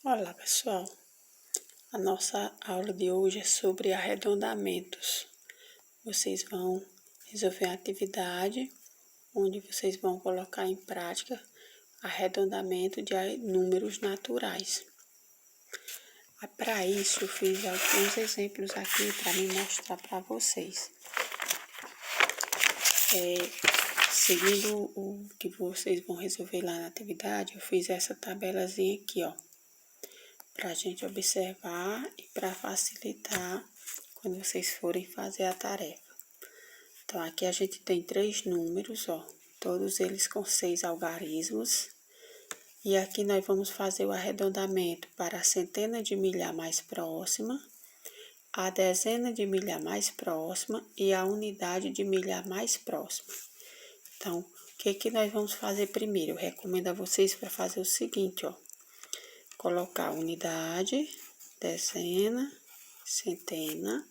Olá, pessoal. A nossa aula de hoje é sobre arredondamentos. Vocês vão resolver a atividade onde vocês vão colocar em prática arredondamento de números naturais. Para isso, eu fiz alguns exemplos aqui para me mostrar para vocês. Seguindo o que vocês vão resolver lá na atividade, eu fiz essa tabelazinha aqui, ó, para a gente observar e para facilitar quando vocês forem fazer a tarefa. Então, aqui a gente tem 3 números, ó, todos eles com 6 algarismos. E aqui nós vamos fazer o arredondamento para a centena de milhar mais próxima, a dezena de milhar mais próxima e a unidade de milhar mais próxima. Então, o que nós vamos fazer primeiro? Eu recomendo a vocês para fazer o seguinte, ó. Colocar unidade, dezena, centena,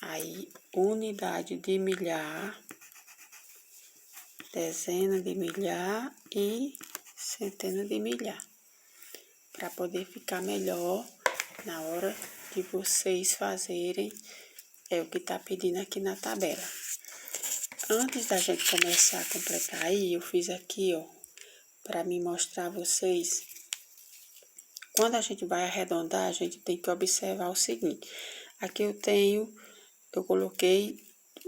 aí unidade de milhar, dezena de milhar e centena de milhar, para poder ficar melhor na hora de vocês fazerem o que está pedindo aqui na tabela. Antes da gente começar a completar aí, eu fiz aqui, ó, para me mostrar a vocês. Quando a gente vai arredondar, a gente tem que observar o seguinte. Aqui eu coloquei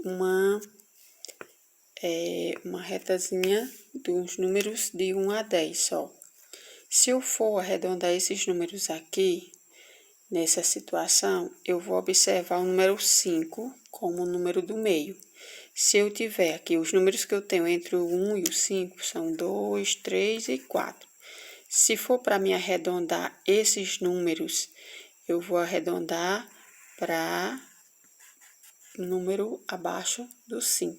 uma retazinha dos números de 1 a 10 só. Se eu for arredondar esses números aqui, nessa situação, eu vou observar o número 5 como o número do meio. Se eu tiver aqui, os números que eu tenho entre o 1 e o 5 são 2, 3 e 4. Se for para me arredondar esses números, eu vou arredondar para número abaixo do 5.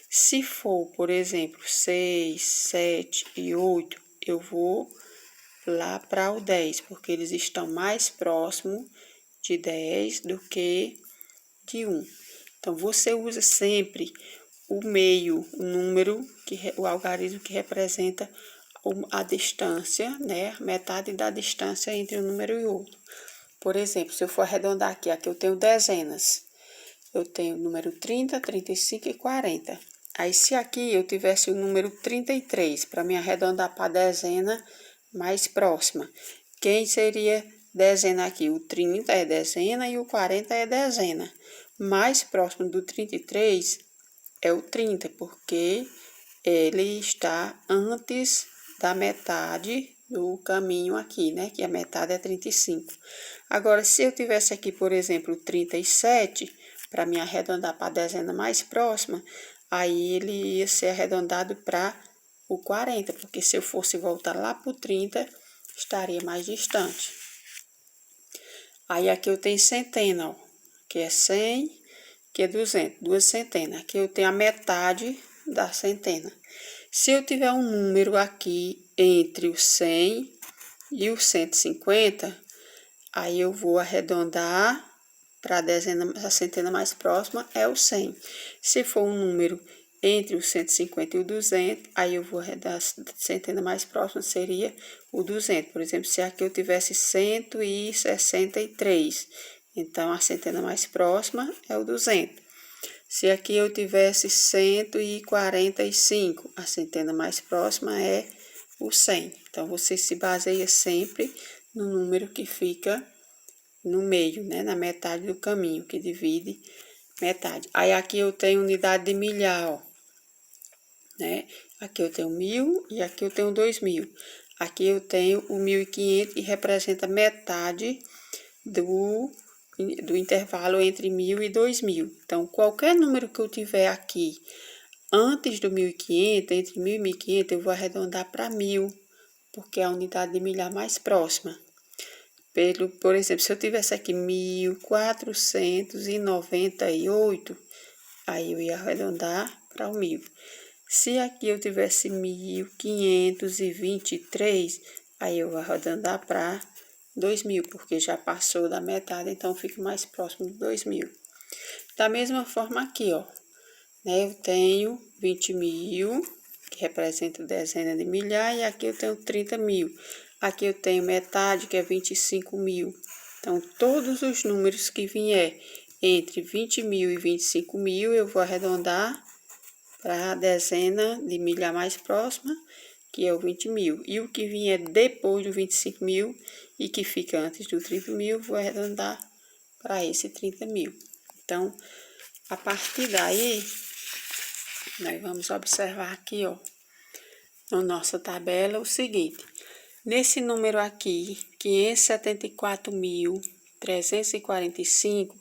Se for, por exemplo, 6, 7 e 8, eu vou lá para o 10, porque eles estão mais próximos de 10 do que de 1. Então, você usa sempre o meio, o número, o algarismo que representa a distância, né? Metade da distância entre um número e outro. Por exemplo, se eu for arredondar aqui eu tenho dezenas. Eu tenho o número 30, 35 e 40. Aí, se aqui eu tivesse o número 33, para me arredondar para a dezena mais próxima, quem seria dezena aqui? O 30 é dezena e o 40 é dezena. Mais próximo do 33 é o 30, porque ele está antes da metade do caminho aqui, né? Que a metade é 35. Agora, se eu tivesse aqui, por exemplo, 37, para me arredondar para a dezena mais próxima, aí ele ia ser arredondado para o 40, porque se eu fosse voltar lá para o 30, estaria mais distante. Aí aqui eu tenho centena, ó, que é 100, que é 200, 2 centenas. Aqui eu tenho a metade da centena. Se eu tiver um número aqui entre o 100 e o 150, aí eu vou arredondar para a centena mais próxima, é o 100. Se for um número entre o 150 e o 200, aí eu vou arredondar a centena mais próxima, seria o 200. Por exemplo, se aqui eu tivesse 163, então a centena mais próxima é o 200. Se aqui eu tivesse 145, a centena mais próxima é o 100. Então, você se baseia sempre no número que fica no meio, né? Na metade do caminho, que divide metade. Aí, aqui eu tenho unidade de milhar, ó, né? Aqui eu tenho 1000 e aqui eu tenho 2000. Aqui eu tenho o 1500, que representa metade do intervalo entre 1000 e 2000. Então, qualquer número que eu tiver aqui antes do 1500, entre 1000 e 1500, eu vou arredondar para 1000, porque é a unidade de milhar mais próxima. Por exemplo, se eu tivesse aqui 1498, aí eu ia arredondar para o 1000. Se aqui eu tivesse 1523, aí eu vou arredondar para 2000, porque já passou da metade, então fica mais próximo de 2000. Da mesma forma aqui, ó, né? Eu tenho 20.000, que representa dezena de milhar, e aqui eu tenho 30 mil. Aqui eu tenho metade, que é 25 mil. Então, todos os números que vier entre 20 mil e 25 mil, eu vou arredondar para a dezena de milhar mais próxima, que é o 20 mil. E o que vier depois do 25 mil e que fica antes do 30 mil, vou arredondar para esse 30 mil. Então, a partir daí, nós vamos observar aqui, ó, na nossa tabela, o seguinte. Nesse número aqui, 574.345,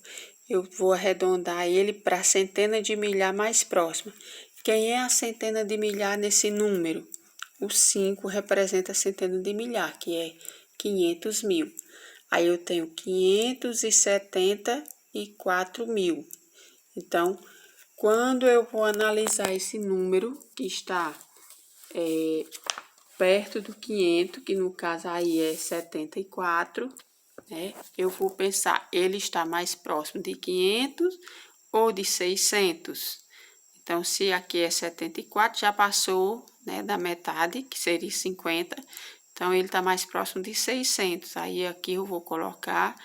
eu vou arredondar ele para a centena de milhar mais próxima. Quem é a centena de milhar nesse número? O 5 representa a centena de milhar, que é 500 mil. Aí eu tenho 574 mil. Então, quando eu vou analisar esse número, que está perto do 500, que no caso aí é 74, né? Eu vou pensar, ele está mais próximo de 500 ou de 600? Então, se aqui é 74, já passou, né, da metade, que seria 50. Então, ele está mais próximo de 600. Aí, aqui eu vou colocar,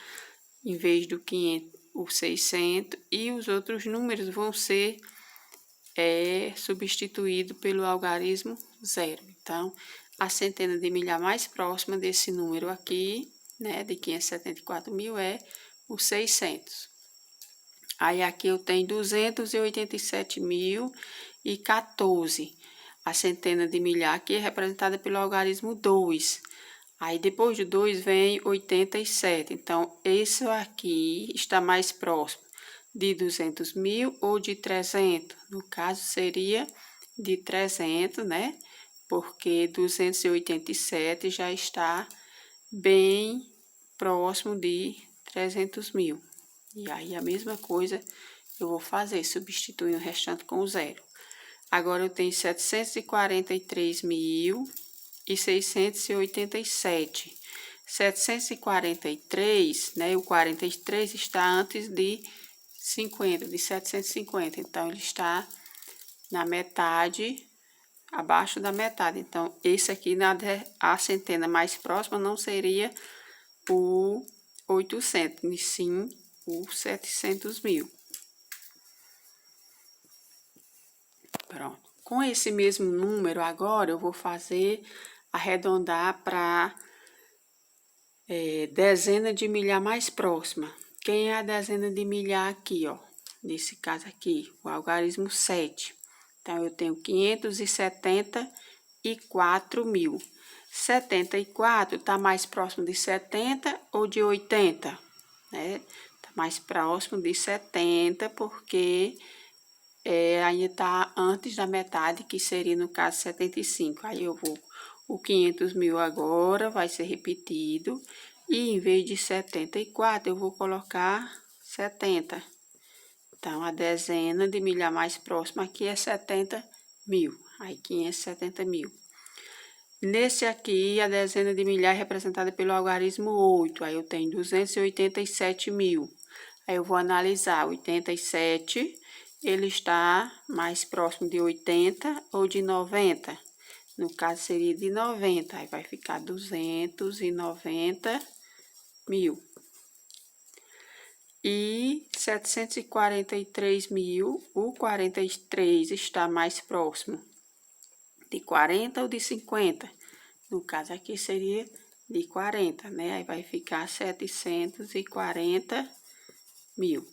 em vez do 500, o 600. E os outros números vão ser substituídos pelo algarismo zero. Então, a centena de milhar mais próxima desse número aqui, né, de 574 mil, é o 600. Aí, aqui eu tenho 287.014. A centena de milhar aqui é representada pelo algarismo 2. Aí, depois do 2 vem 87. Então, esse aqui está mais próximo de 200 mil ou de 300. No caso, seria de 300, né? Porque 287 já está bem próximo de 300 mil. E aí, a mesma coisa eu vou fazer, substituindo o restante com o zero. Agora, eu tenho 743.687. 743, né? O 43 está antes de 50, de 750. Então, ele está na metade, abaixo da metade. Então, esse aqui, a centena mais próxima, não seria o 800, e sim o 700 mil. Pronto. Com esse mesmo número, agora eu vou fazer arredondar para dezena de milhar mais próxima. Quem é a dezena de milhar aqui, ó? Nesse caso aqui, o algarismo 7. Então, eu tenho 574 mil. 74 está mais próximo de 70 ou de 80, né? Está mais próximo de 70, porque ainda está antes da metade, que seria, no caso, 75. Aí eu vou, o 500 mil agora vai ser repetido, e em vez de 74, eu vou colocar 70. Então, a dezena de milhar mais próxima aqui é 70 mil. Aí, 570 mil. Nesse aqui, a dezena de milhar é representada pelo algarismo 8. Aí, eu tenho 287 mil. Aí, eu vou analisar 87, ele está mais próximo de 80 ou de 90. No caso, seria de 90. Aí, vai ficar 290 mil. E 743 mil, o 43 está mais próximo de 40 ou de 50? No caso aqui seria de 40, né? Aí vai ficar 740 mil.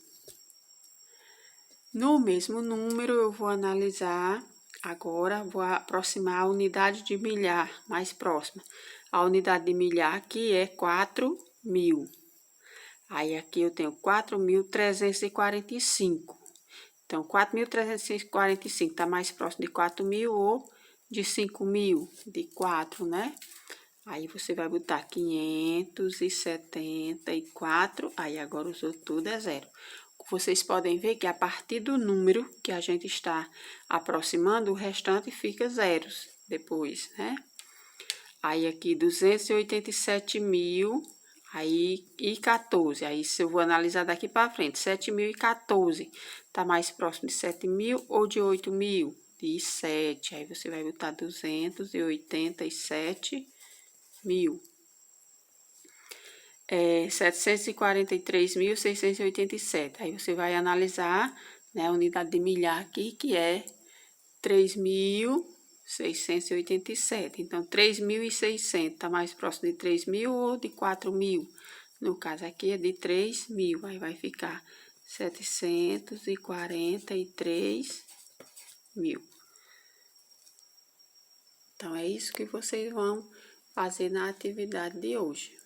No mesmo número, eu vou analisar agora, vou aproximar a unidade de milhar mais próxima. A unidade de milhar aqui é 4.000. Aí, aqui eu tenho 4.345. Então, 4.345 está mais próximo de 4.000 ou de 5.000, de 4, né? Aí, você vai botar 574, aí agora os outros tudo é zero. Vocês podem ver que a partir do número que a gente está aproximando, o restante fica zeros depois, né? Aí, aqui, 287 mil, aí, e 14. Aí, se eu vou analisar daqui para frente, 7.014. Tá mais próximo de 7.000 ou de 8.000? de 7. Aí você vai botar 287 mil. 743.687. Aí você vai analisar, né, a unidade de milhar aqui, que é 3.687. Então, 3.600 está mais próximo de 3.000 ou de 4.000? No caso aqui é de 3.000. Aí vai ficar 743 mil. Então, é isso que vocês vão fazer na atividade de hoje.